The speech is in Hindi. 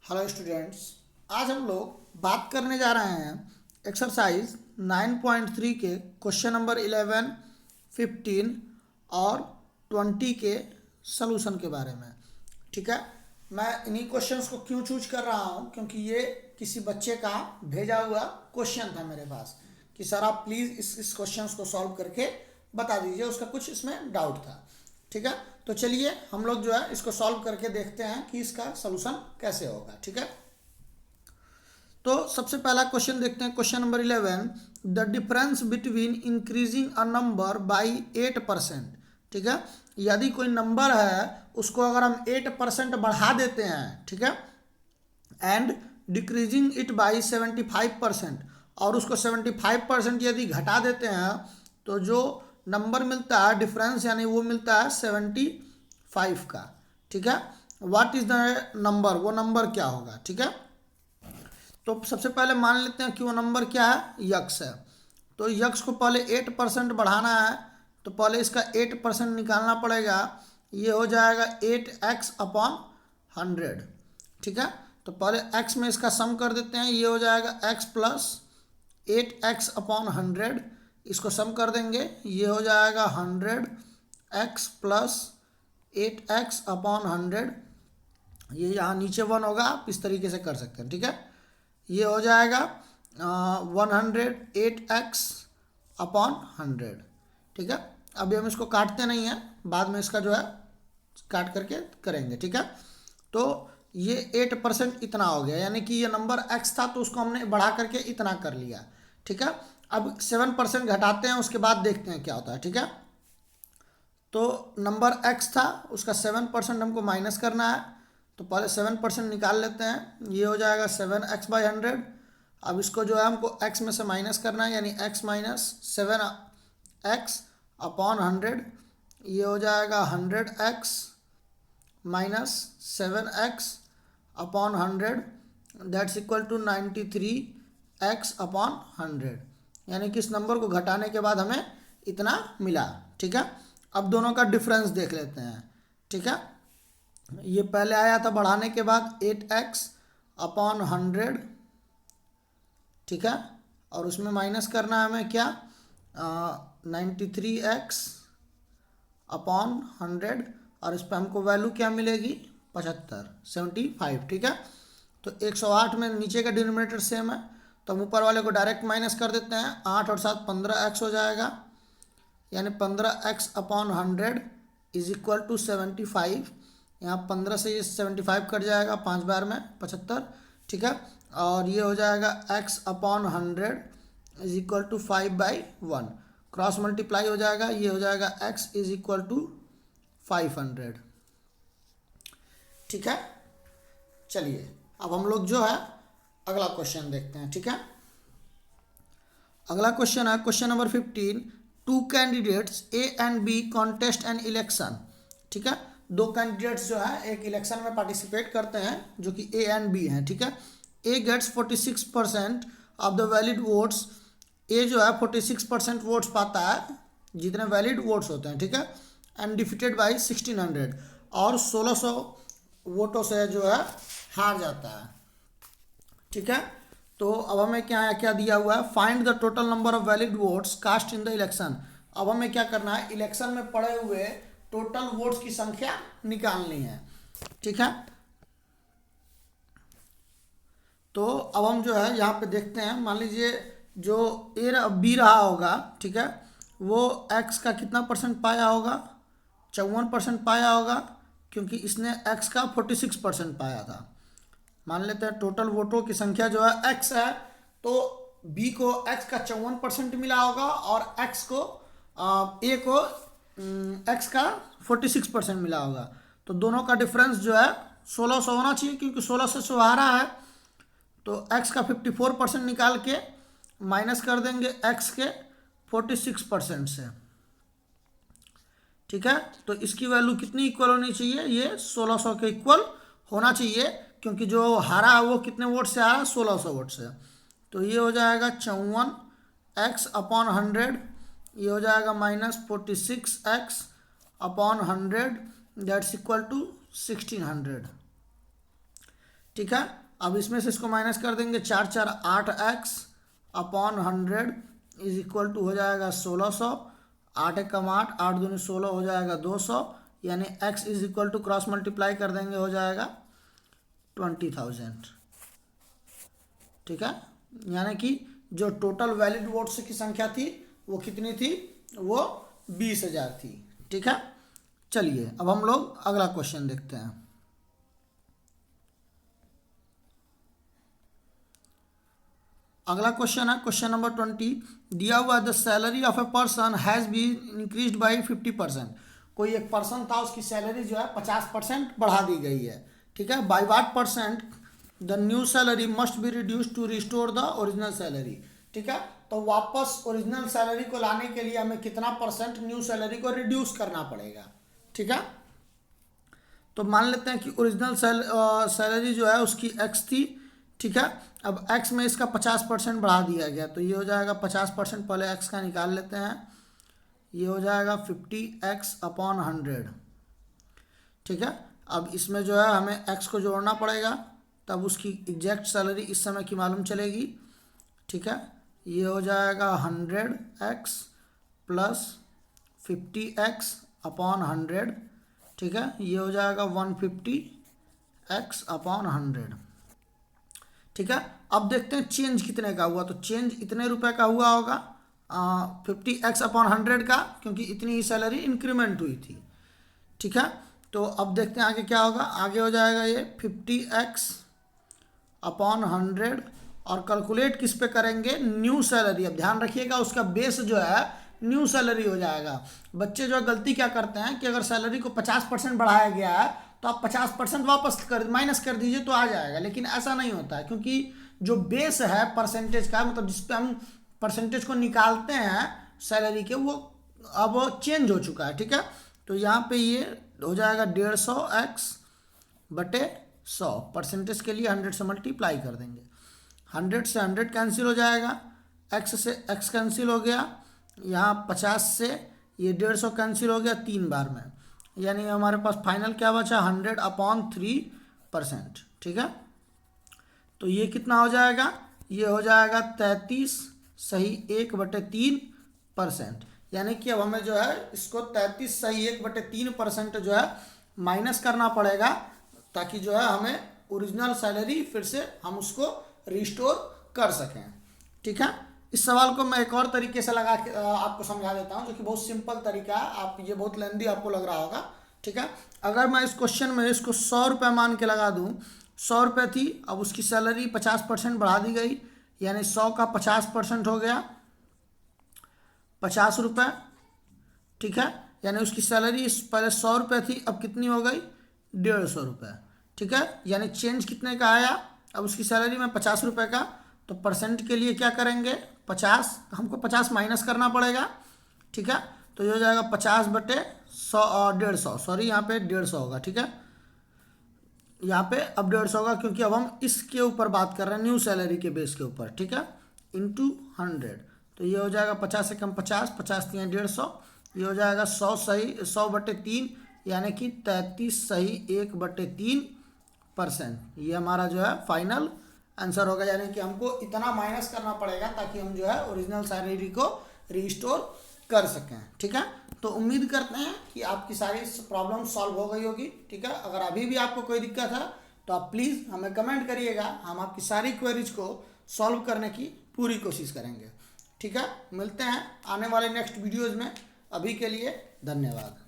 Hello students. आज हम लोग बात करने जा रहे हैं एक्सरसाइज 9.3 के क्वेश्चन नंबर 11, 15 और 20 के सलूशन के बारे में। ठीक है, मैं इन्हीं क्वेश्चंस को क्यों चूज कर रहा हूँ क्योंकि ये किसी बच्चे का भेजा हुआ क्वेश्चन था मेरे पास कि सर आप प्लीज़ इस क्वेश्चंस को सॉल्व करके बता दीजिए, उसका कुछ इसमें डाउट था। ठीक है, तो चलिए हम लोग जो है इसको सॉल्व करके देखते हैं कि इसका सलूशन कैसे होगा। ठीक है, तो सबसे पहला क्वेश्चन देखते हैं। Question number 11, the difference between increasing a number by 8%। ठीक है, यदि कोई नंबर है उसको अगर हम 8% बढ़ा देते हैं, ठीक है, एंड डिक्रीजिंग इट बाई 75%, और उसको 75% यदि घटा देते हैं तो जो नंबर मिलता है डिफरेंस यानी वो मिलता है 75 का। ठीक है, व्हाट इज द नंबर, वो नंबर क्या होगा। ठीक है, तो सबसे पहले मान लेते हैं कि वो नंबर क्या है, यक्स है। तो यक्स को पहले 8% बढ़ाना है, तो पहले इसका 8% निकालना पड़ेगा। ये हो जाएगा 8x अपॉन 100। ठीक है, तो पहले x में इसका सम कर देते हैं। ये हो जाएगा x प्लस 8x अपॉन 100। इसको सम कर देंगे, ये हो जाएगा 100x प्लस 8x अपॉन 100। ये यहाँ नीचे 1 होगा, आप इस तरीके से कर सकते हैं। ठीक है, ये हो जाएगा 108x अपॉन 100। ठीक है, अभी हम इसको काटते नहीं हैं, बाद में इसका जो है काट करके करेंगे। ठीक है, तो ये 8% इतना हो गया, यानी कि ये नंबर x था तो उसको हमने बढ़ा करके इतना कर लिया। ठीक है, अब 7% घटाते हैं, उसके बाद देखते हैं क्या होता है। ठीक है, तो नंबर x था उसका 7% हमको माइनस करना है, तो पहले 7% निकाल लेते हैं। ये हो जाएगा 7x/100। अब इसको जो है हमको x में से माइनस करना है, यानी x माइनस 7x अपॉन 100। ये हो जाएगा 100x minus 7x upon 100, that's equal to 93x upon 100। यानी कि इस नंबर को घटाने के बाद हमें इतना मिला। ठीक है, अब दोनों का डिफरेंस देख लेते हैं। ठीक है, ये पहले आया था बढ़ाने के बाद 8x अपॉन 100। ठीक है, और उसमें माइनस करना है हमें क्या, 93x अपॉन 100, और इस पर हमको वैल्यू क्या मिलेगी, 75। ठीक है, तो 108 में नीचे का डिनोमिनेटर सेम है, तो हम ऊपर वाले को डायरेक्ट माइनस कर देते हैं। 8 और 7 15x हो जाएगा, यानी 15x upon 100 is equal to 75। यहाँ 15 से ये 75 कट जाएगा, 5 बार में 75। ठीक है, और ये हो जाएगा x upon 100 is equal to 5/1। Cross multiply हो जाएगा, ये हो जाएगा x इज इक्वल टू 500। ठीक है, चलिए अब हम लोग जो है अगला क्वेश्चन देखते हैं। ठीक है, अगला क्वेश्चन है question number 15, two candidates A and B contest an election. ठीक है, दो कैंडिडेट्स जो है एक इलेक्शन में पार्टिसिपेट करते हैं जो कि ए एंड बी हैं। ठीक है, A gets 46% of the valid votes. A जो है 46% वोट्स पाता है, जितने वैलिड वोट्स होते हैं। ठीक है, एंड डिफीटेड बाई 1600, और 1600 वोटों से जो है हार जाता है। ठीक है, तो अब हमें क्या क्या दिया हुआ है, find the total number of valid votes cast in the election. अब हमें क्या करना है, इलेक्शन में पड़े हुए टोटल वोट्स की संख्या निकालनी है। ठीक है, तो अब हम जो है यहाँ पे देखते हैं, मान लीजिए जो ए बी रहा होगा, ठीक है, वो एक्स का कितना परसेंट पाया होगा, 54% पाया होगा, क्योंकि इसने एक्स का 46% पाया था। मान लेते हैं टोटल वोटों की संख्या जो है एक्स है, तो बी को एक्स का 54% मिला होगा, और एक्स को ए को एक्स का 46% मिला होगा। तो दोनों का डिफरेंस जो है 1600 होना चाहिए, क्योंकि 16 से 100 हारा है, तो x का 54% निकाल के माइनस कर देंगे x के 46% से। ठीक है, तो इसकी वैल्यू कितनी इक्वल होनी चाहिए, ये 1600 के इक्वल होना चाहिए, क्योंकि जो हारा है वो कितने वोट से हारा, 1600 वोट से। तो ये हो जाएगा 54x अपॉन 100, ये हो जाएगा minus 46x upon 100, that's equal to 1600। ठीक है। अब इसमें से इसको माइनस कर देंगे, 4 4 8 X upon 100 is equal to हो जाएगा 1600। 8 एकम 8, 8 दूनी 16 हो जाएगा 200, यानी x is equal to cross multiply कर देंगे हो जाएगा 20,000। ठीक है, यानी कि जो टोटल वैलिड वोट्स की संख्या थी वो कितनी थी, वो 20,000 थी। ठीक है, चलिए अब हम लोग अगला क्वेश्चन देखते हैं। अगला क्वेश्चन है क्वेश्चन नंबर 20। दिया हुआ the salary of a person has been increased by 50%। कोई एक पर्सन था, उसकी सैलरी जो है 50% बढ़ा दी गई है। ठीक है, by what percent the new salary must be reduce to restore the original salary. ठीक है, तो वापस ओरिजिनल सैलरी को लाने के लिए हमें कितना परसेंट न्यू सैलरी को रिड्यूस करना पड़ेगा। ठीक है, तो मान लेते हैं कि ओरिजिनल सैलरी जो है उसकी x थी। ठीक है, अब x में इसका 50% बढ़ा दिया गया, तो ये हो जाएगा 50%, पहले x का निकाल लेते हैं, ये हो जाएगा 50x अपॉन 100। ठीक है, अब इसमें जो है हमें x को जोड़ना पड़ेगा, तब उसकी एग्जैक्ट सैलरी इस समय की मालूम चलेगी। ठीक है, ये हो जाएगा 100x प्लस 50x अपॉन 100। ठीक है, ये हो जाएगा 150x अपॉन 100। ठीक है, अब देखते हैं चेंज कितने का हुआ, तो चेंज इतने रुपए का हुआ होगा 50x अपॉन 100 का, क्योंकि इतनी ही सैलरी इंक्रीमेंट हुई थी। ठीक है, तो अब देखते हैं आगे क्या होगा। आगे हो जाएगा ये 50x अपॉन 100 और कैलकुलेट किस पे करेंगे, न्यू सैलरी। अब ध्यान रखिएगा उसका बेस जो है न्यू सैलरी हो जाएगा। बच्चे जो गलती क्या करते हैं कि अगर सैलरी को 50% बढ़ाया गया है तो आप 50% वापस कर माइनस कर दीजिए तो आ जाएगा, लेकिन ऐसा नहीं होता है, क्योंकि जो बेस है परसेंटेज का, मतलब जिस पे हम परसेंटेज को निकालते हैं सैलरी के, वो अब चेंज हो चुका है। ठीक है, तो यहाँ पे ये हो जाएगा 150x बटे 100। परसेंटेज के लिए 100 से मल्टीप्लाई कर देंगे, 100 से 100 कैंसिल हो जाएगा, x से x कैंसिल हो गया, यहाँ 50 से ये 150 कैंसिल हो गया 3 बार में, यानी हमारे पास फाइनल क्या बचा 100 अपॉन 3%। ठीक है, तो ये कितना हो जाएगा, ये हो जाएगा 33 सही 1/3%। यानी कि अब हमें जो है इसको 33 सही 1/3% जो है माइनस करना पड़ेगा, ताकि जो है हमें ओरिजिनल सैलरी फिर से हम उसको रिस्टोर कर सकें। ठीक है, इस सवाल को मैं एक और तरीके से लगा के आपको समझा देता हूं, जो कि बहुत सिंपल तरीका है। आप ये बहुत लेंदी आपको लग रहा होगा। ठीक है, अगर मैं इस क्वेश्चन में इसको 100 रुपये मान के लगा दूं, 100 रुपये थी, अब उसकी सैलरी 50% बढ़ा दी गई, यानी 100 का 50% हो गया 50 रुपये। ठीक है, यानी उसकी सैलरी पहले 100 रुपये थी, अब कितनी हो गई 150 रुपये। ठीक है, यानी चेंज कितने का आया, अब उसकी सैलरी में 50 रुपये का, तो परसेंट के लिए क्या करेंगे 50, हमको 50 माइनस करना पड़ेगा। ठीक है, तो ये हो जाएगा 50 बटे 100 150, सॉरी यहाँ पे 150 होगा। ठीक है, यहाँ पे अब 150 होगा, क्योंकि अब हम इसके ऊपर बात कर रहे हैं न्यू सैलरी के बेस के ऊपर। ठीक है, इंटू 100, तो ये हो जाएगा 50 से कम 50, 50 3 150, ये हो जाएगा 100 सही 100/3, यानी कि 33 सही 1/3%। ये हमारा जो है फाइनल आंसर होगा, यानी कि हमको इतना माइनस करना पड़ेगा ताकि हम जो है ओरिजिनल सैलरी को रिस्टोर कर सकें। ठीक है, तो उम्मीद करते हैं कि आपकी सारी प्रॉब्लम सॉल्व हो गई होगी। ठीक है, अगर अभी भी आपको कोई दिक्कत है तो आप प्लीज़ हमें कमेंट करिएगा, हम आपकी सारी क्वेरीज को सॉल्व करने की पूरी कोशिश करेंगे। ठीक है, मिलते हैं आने वाले नेक्स्ट वीडियोज़ में। अभी के लिए धन्यवाद।